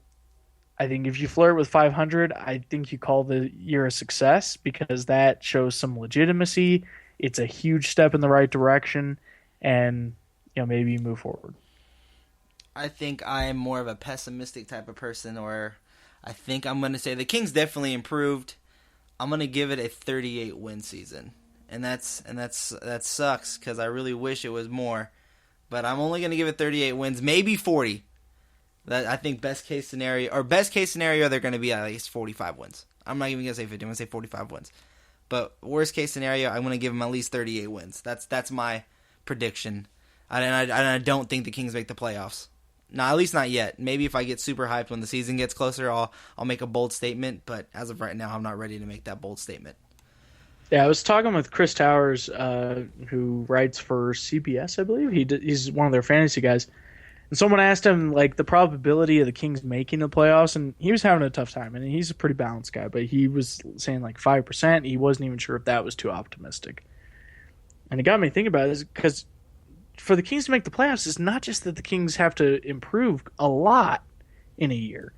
I think if you flirt with 500, I think you call the year a success because that shows some legitimacy. It's a huge step in the right direction, and maybe you move forward.
I think I am more of a pessimistic type of person, or I think I'm going to say the Kings definitely improved. I'm going to give it a 38 win season, and that sucks because I really wish it was more, but I'm only going to give it 38 wins, maybe 40. That I think best case scenario they're going to be at least 45 wins. I'm not even going to say 50. I'm going to say 45 wins. But worst case scenario, I'm going to give them at least 38 wins. That's my prediction. And I don't think the Kings make the playoffs. No, at least not yet. Maybe if I get super hyped when the season gets closer, I'll make a bold statement. But as of right now, I'm not ready to make that bold statement.
Yeah, I was talking with Chris Towers, who writes for CBS, I believe. He's one of their fantasy guys. And someone asked him, like, the probability of the Kings making the playoffs, and he was having a tough time. And he's a pretty balanced guy, but he was saying, like, 5%. He wasn't even sure if that was too optimistic. And it got me thinking about it, because for the Kings to make the playoffs, it's not just that the Kings have to improve a lot in a year,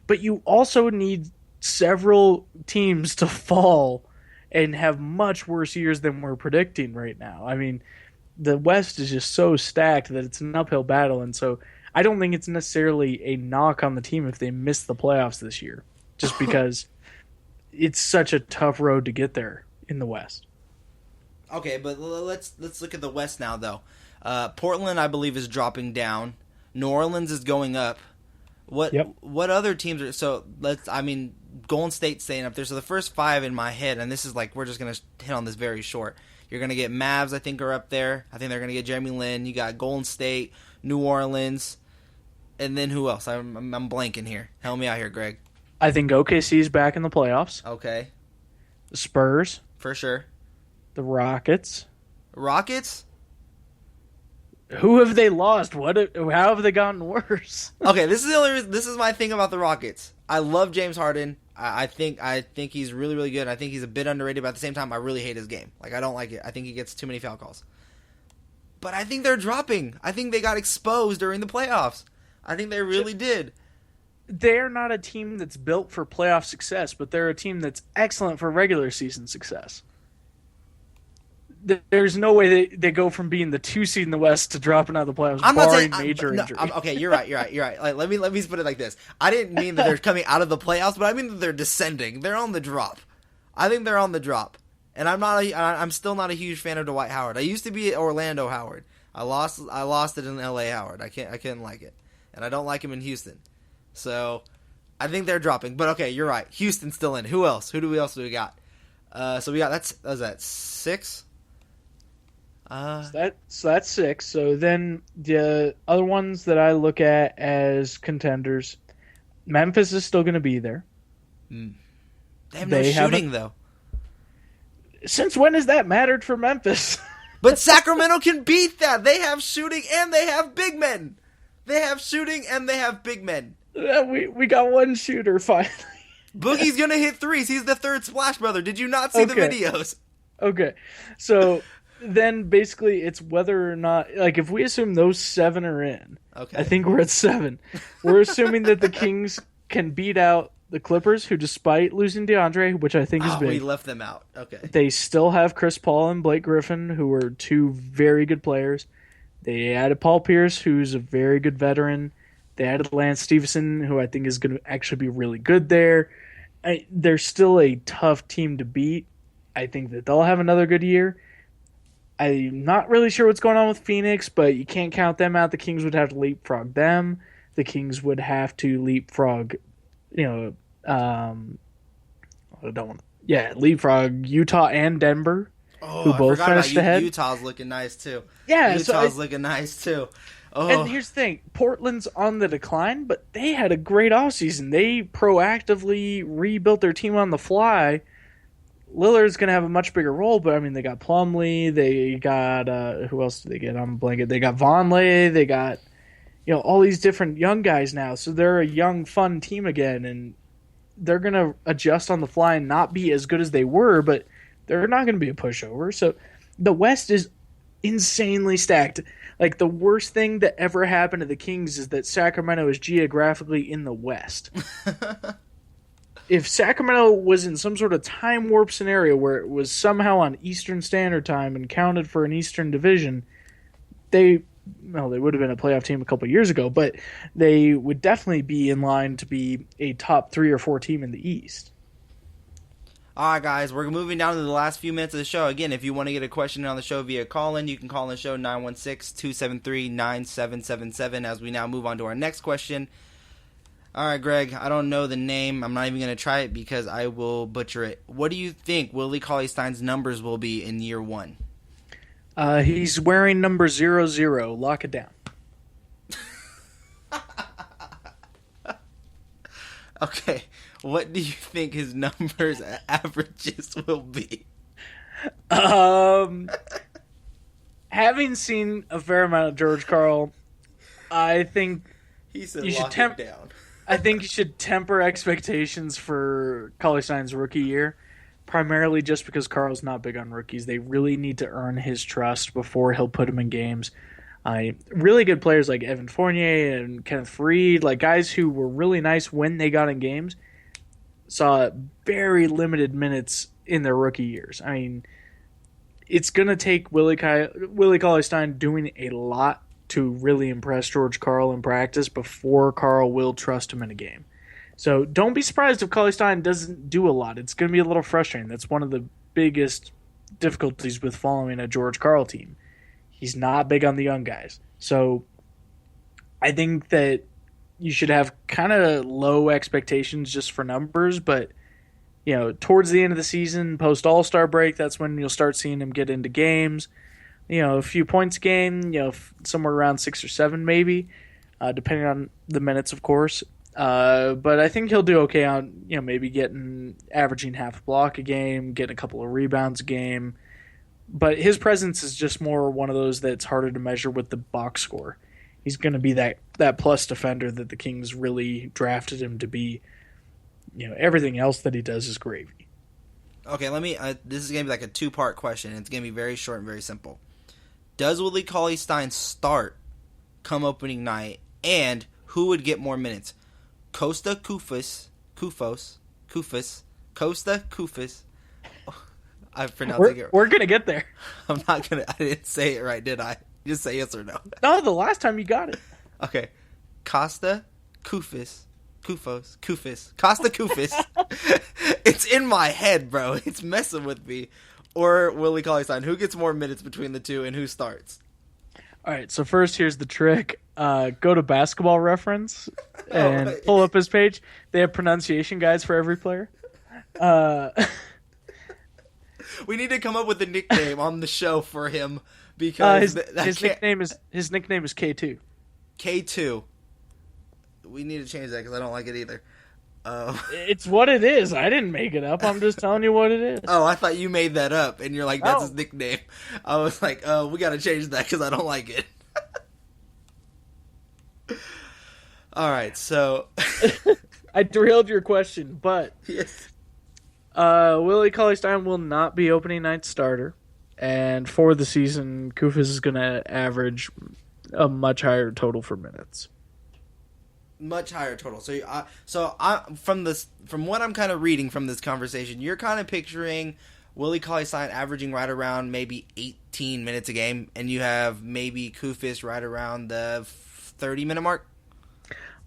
but you also need several teams to fall and have much worse years than we're predicting right now. I mean, the West is just so stacked that it's an uphill battle, and so I don't think it's necessarily a knock on the team if they miss the playoffs this year, just because it's such a tough road to get there in the West.
Okay, but let's look at the West now, though. Portland, I believe, is dropping down. New Orleans is going up. What other teams are? So Golden State's staying up there. So the first five in my head, and this is like we're just gonna hit on this very short. You're gonna get Mavs, I think, are up there. I think they're gonna get Jeremy Lin. You got Golden State, New Orleans, and then who else? I'm blanking here. Help me out here, Greg.
I think OKC's back in the playoffs.
Okay.
The Spurs,
for sure.
The Rockets.
Rockets?
Who have they lost? How have they gotten worse?
Okay, this is the only reason, this is my thing about the Rockets. I love James Harden. I think he's really, really good. I think he's a bit underrated, but at the same time, I really hate his game. Like, I don't like it. I think he gets too many foul calls. But I think they're dropping. I think they got exposed during the playoffs. I think they really did.
They're not a team that's built for playoff success, but they're a team that's excellent for regular season success. There's no way they go from being the 2 seed in the West to dropping out of the playoffs, barring major injury.
Okay, you're right. Like, let me put it like this. I didn't mean that they're coming out of the playoffs, but I mean that they're descending. They're on the drop. I think they're on the drop, and I'm still not a huge fan of Dwight Howard. I used to be Orlando Howard. I lost it in LA Howard. I couldn't like it, and I don't like him in Houston. So I think they're dropping. But okay, you're right. Houston's still in. Who else? Who else do we got? So we got that 6.
So that's 6. So then the other ones that I look at as contenders, Memphis is still going to be there.
They have no shooting, though.
Since when has that mattered for Memphis?
But Sacramento can beat that. They have shooting and they have big men. They have shooting and they have big men.
We got one shooter finally.
Boogie's going to hit threes. He's the third Splash Brother. Did you not see the videos?
Okay. So then basically it's whether or not, like, if we assume those 7 are in, okay. I think we're at 7. We're assuming that the Kings can beat out the Clippers, who despite losing DeAndre, which I think is big.
We left them out. Okay.
They still have Chris Paul and Blake Griffin, who are 2 very good players. They added Paul Pierce, who's a very good veteran. They added Lance Stevenson, who I think is going to actually be really good there. They're still a tough team to beat. I think that they'll have another good year. I'm not really sure what's going on with Phoenix, but you can't count them out. The Kings would have to leapfrog them. The Kings would have to leapfrog I don't want. Yeah, leapfrog Utah and Denver, who
I
both
forgot
finished
about
ahead.
Utah's looking nice too.
Yeah,
Utah's looking nice too. Oh,
And here's the thing: Portland's on the decline, but they had a great offseason. They proactively rebuilt their team on the fly. Lillard's going to have a much bigger role, but I mean, they got Plumlee, they got who else did they get? I'm blanking. They got Vonleh, they got all these different young guys now. So they're a young, fun team again, and they're going to adjust on the fly and not be as good as they were, but they're not going to be a pushover. So the West is insanely stacked. Like, the worst thing that ever happened to the Kings is that Sacramento is geographically in the West. If Sacramento was in some sort of time warp scenario where it was somehow on Eastern Standard Time and counted for an Eastern Division, they would have been a playoff team a couple years ago, but they would definitely be in line to be a top 3 or 4 team in the East.
all right, guys, we're moving down to the last few minutes of the show. Again, if you want to get a question on the show via call-in, you can call in the show 916-273-9777 as we now move on to our next question. All right, Greg, I don't know the name. I'm not even going to try it because I will butcher it. What do you think Willie Cauley-Stein's numbers will be in year 1?
He's wearing number 00. Lock it down.
Okay, what do you think his numbers averages will be?
Having seen a fair amount of George Karl, I think
He said
you should
lock it down.
I think you should temper expectations for Cauley-Stein's rookie year, primarily just because Carl's not big on rookies. They really need to earn his trust before he'll put him in games. Really good players like Evan Fournier and Kenneth Faried, like guys who were really nice when they got in games, saw very limited minutes in their rookie years. I mean, it's going to take Willie Cauley-Stein doing a lot to really impress George Karl in practice before Karl will trust him in a game. So don't be surprised if Cauley-Stein doesn't do a lot. It's going to be a little frustrating. That's one of the biggest difficulties with following a George Karl team. He's not big on the young guys. So I think that you should have kind of low expectations just for numbers, but towards the end of the season, post All-Star break, that's when you'll start seeing him get into games. A few points a game, somewhere around 6 or 7 maybe, depending on the minutes, of course. But I think he'll do okay on, maybe averaging half a block a game, getting a couple of rebounds a game. But his presence is just more one of those that's harder to measure with the box score. He's going to be that plus defender that the Kings really drafted him to be. Everything else that he does is gravy.
Okay, this is going to be like a 2-part question. It's going to be very short and very simple. Does Willie Cauley-Stein start come opening night, and who would get more minutes? Kosta Koufos. I pronounced it.
We're going to get there.
I didn't say it right, did I? Just say yes or no.
No, the last time you got it.
Okay. Kosta Koufos. Kosta Koufos. It's in my head, bro. It's messing with me. Or Willie Cauley-Stein. Who gets more minutes between the two and who starts?
All right, so first here's the trick. Go to Basketball Reference and pull up his page. They have pronunciation guides for every player.
We need to come up with a nickname on the show for him because
his nickname is K2.
K2. We need to change that because I don't like it either.
It's what it is. I didn't make it up. I'm just telling you what it is.
Oh, I thought you made that up, and you're like, that's his nickname. I was like, oh, we got to change that because I don't like it. All right, so...
I derailed your question, but...
Yes.
Willie Cauley-Stein will not be opening night starter, and for the season, Koufos is going to average a much higher total for minutes.
Much higher total. So from what I'm kind of reading from this conversation, you're kind of picturing Willie Cauley-Stein averaging right around maybe 18 minutes a game, and you have maybe Koufos right around the 30-minute mark?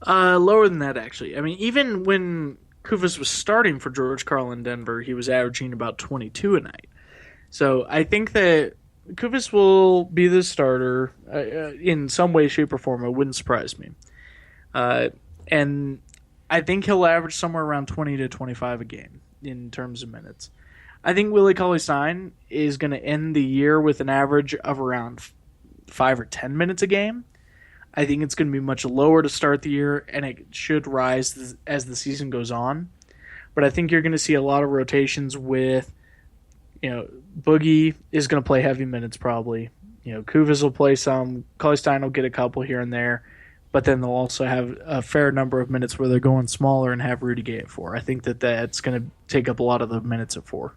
Lower than that, actually. I mean, even when Koufos was starting for George Karl in Denver, he was averaging about 22 a night. So I think that Koufos will be the starter in some way, shape, or form. It wouldn't surprise me. And I think he'll average somewhere around 20 to 25 a game in terms of minutes. I think Willie Cauley-Stein is going to end the year with an average of around 5 or 10 minutes a game. I think it's going to be much lower to start the year, and it should rise as the season goes on. But I think you're going to see a lot of rotations with, Boogie is going to play heavy minutes probably. Koufos will play some. Cauley-Stein will get a couple here and there. But then they'll also have a fair number of minutes where they're going smaller and have Rudy Gay at 4. I think that's going to take up a lot of the minutes at 4.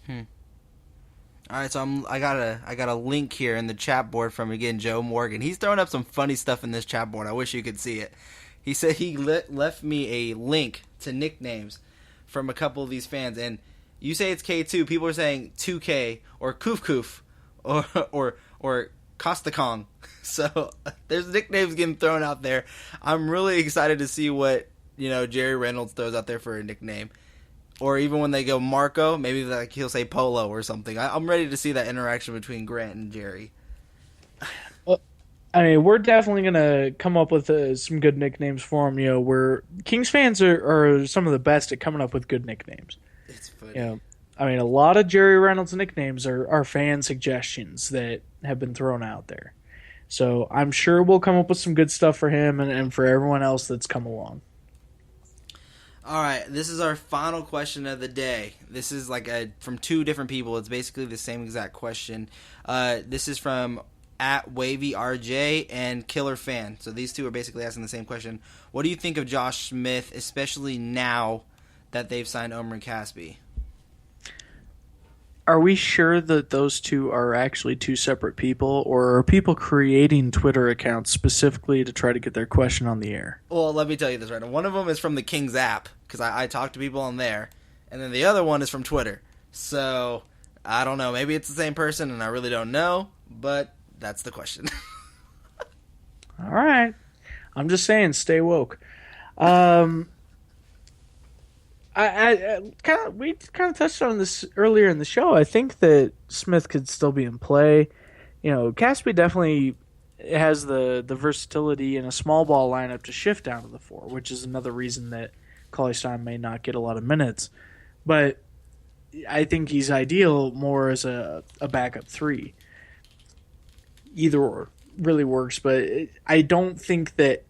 All right, so I got a link here in the chat board from, again, Joe Morgan. He's throwing up some funny stuff in this chat board. I wish you could see it. He said he left me a link to nicknames from a couple of these fans, and you say it's K2. People are saying 2K or Kouf Kouf or Kosta Kong. So there's nicknames getting thrown out there. I'm really excited to see what Jerry Reynolds throws out there for a nickname. Or even when they go Marco, maybe he'll say Polo or something. I'm ready to see that interaction between Grant and Jerry.
Well, I mean, we're definitely going to come up with some good nicknames for him. Where Kings fans are some of the best at coming up with good nicknames.
It's funny.
A lot of Jerry Reynolds nicknames are fan suggestions that have been thrown out there. So I'm sure we'll come up with some good stuff for him and for everyone else that's come along.
All right, this is our final question of the day. This is from 2 different people. It's basically the same exact question. This is from @WavyRJ and Killer Fan. So these 2 are basically asking the same question. What do you think of Josh Smith, especially now that they've signed Omri Casspi?
Are we sure that those 2 are actually 2 separate people, or are people creating Twitter accounts specifically to try to get their question on the air?
Well, let me tell you this right now. One of them is from the Kings app, because I talk to people on there, and then the other one is from Twitter. So, I don't know. Maybe it's the same person, and I really don't know, but that's the question.
All right. I'm just saying, stay woke. We kind of touched on this earlier in the show. I think that Smith could still be in play. Casspi definitely has the versatility in a small ball lineup to shift down to the 4, which is another reason that Cauley-Stein may not get a lot of minutes. But I think he's ideal more as a backup 3. Either or really works, but I don't think that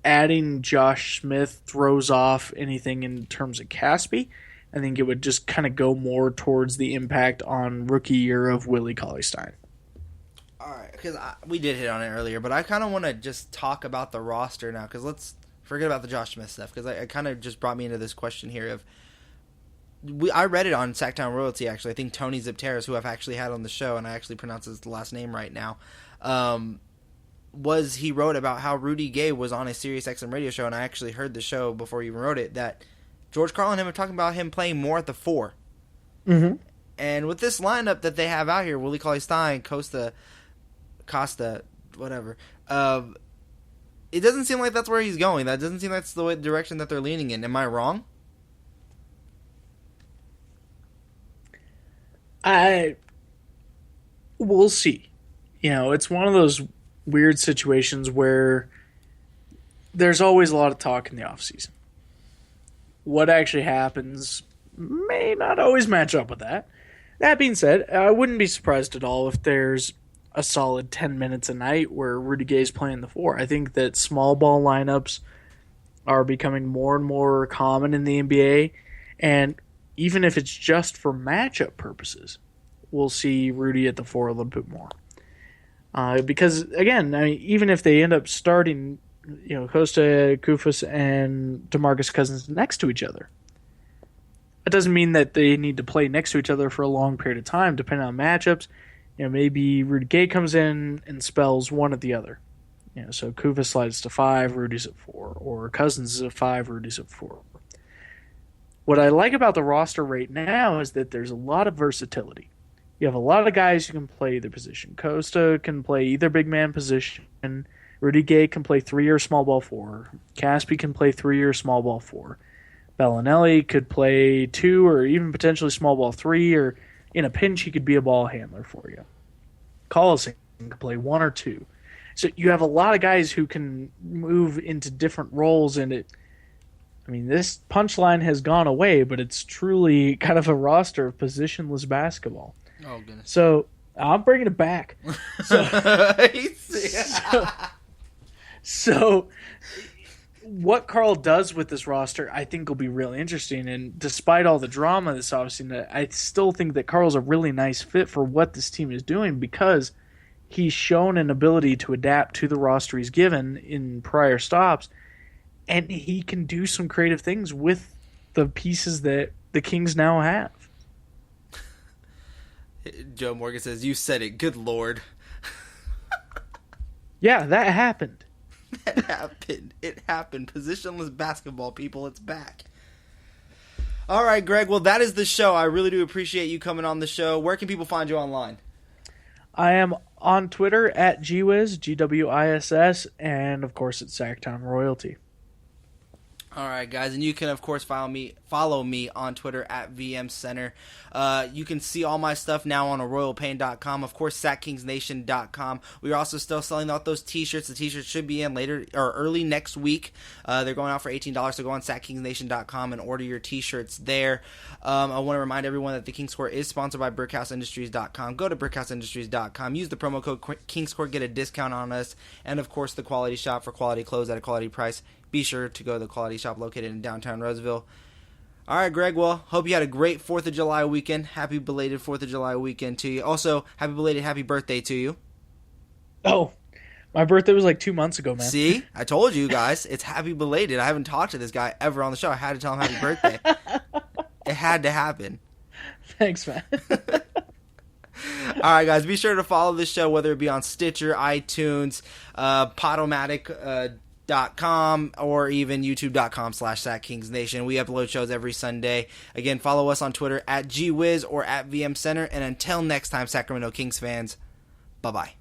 adding Josh Smith throws off anything in terms of Casspi. I think it would just kind of go more towards the impact on rookie year of Willie Cauley-Stein.
All right, because we did hit on it earlier, but I kind of want to just talk about the roster now, because let's forget about the Josh Smith stuff, because it kind of just brought me into this question here of, I read it on Sacktown Royalty, actually. I think Tony Zipteris, who I've actually had on the show, and I actually pronounce his last name right now, he wrote about how Rudy Gay was on a SiriusXM radio show, and I actually heard the show before he even wrote it, that George Karl and him are talking about him playing more at the 4.
Mm-hmm.
And with this lineup that they have out here, Willie Cauley-Stein, Kosta, whatever, it doesn't seem like that's where he's going. That doesn't seem like that's the direction that they're leaning in. Am I wrong?
We'll see. It's one of those weird situations where there's always a lot of talk in the offseason. What actually happens may not always match up with that. That being said, I wouldn't be surprised at all if there's a solid 10 minutes a night where Rudy Gay's playing the 4. I think that small ball lineups are becoming more and more common in the NBA, and even if it's just for matchup purposes, we'll see Rudy at the 4 a little bit more. Because, again, even if they end up starting, Kosta Koufos and DeMarcus Cousins next to each other, that doesn't mean that they need to play next to each other for a long period of time, depending on matchups. Maybe Rudy Gay comes in and spells one at the other. So Koufos slides to 5, Rudy's at 4, or Cousins is at 5, Rudy's at 4. What I like about the roster right now is that there's a lot of versatility. You have a lot of guys who can play either position. Kosta can play either big man position. Rudy Gay can play 3 or small ball 4. Casspi can play 3 or small ball 4. Belinelli could play 2 or even potentially small ball 3, or in a pinch he could be a ball handler for you. Collison could play 1 or 2. So you have a lot of guys who can move into different roles, and this punchline has gone away, but it's truly kind of a roster of positionless basketball.
Oh, goodness.
So I'm bringing it back. So what Carl does with this roster, I think, will be really interesting. And despite all the drama that's obviously, I still think that Carl's a really nice fit for what this team is doing because he's shown an ability to adapt to the roster he's given in prior stops, and he can do some creative things with the pieces that the Kings now have.
Joe Morgan says, "You said it. Good Lord."
Yeah, that happened.
That happened. It happened. Positionless basketball, people. It's back. All right, Greg. Well, that is the show. I really do appreciate you coming on the show. Where can people find you online?
I am on Twitter at GWiss, GWISS, and of course at Sacktown Royalty.
All right, guys, and you can, of course, follow me on Twitter at VMCenter. You can see all my stuff now on ArroyoPain.com, of course, SackKingsNation.com. We are also still selling out those T-shirts. The T-shirts should be in later or early next week. They're going out for $18, so go on SackKingsNation.com and order your T-shirts there. I want to remind everyone that the Kings Court is sponsored by BrickHouseIndustries.com. Go to BrickHouseIndustries.com. Use the promo code Kings Court, get a discount on us, and, of course, the Quality Shop for quality clothes at a quality price. Be sure to go to the Quality Shop located in downtown Roseville. All right, Greg, well, hope you had a great 4th of July weekend. Happy belated 4th of July weekend to you. Also, happy belated happy birthday to you.
Oh, my birthday was like 2 months ago, man.
See? I told you guys. It's happy belated. I haven't talked to this guy ever on the show. I had to tell him happy birthday. It had to happen.
Thanks, man.
All right, guys, be sure to follow this show, whether it be on Stitcher, iTunes, Podomatic, .com or even youtube.com/SackKingsNation. We upload shows every Sunday. Again, follow us on Twitter at GWiz or at VMCenter. And until next time, Sacramento Kings fans, bye-bye.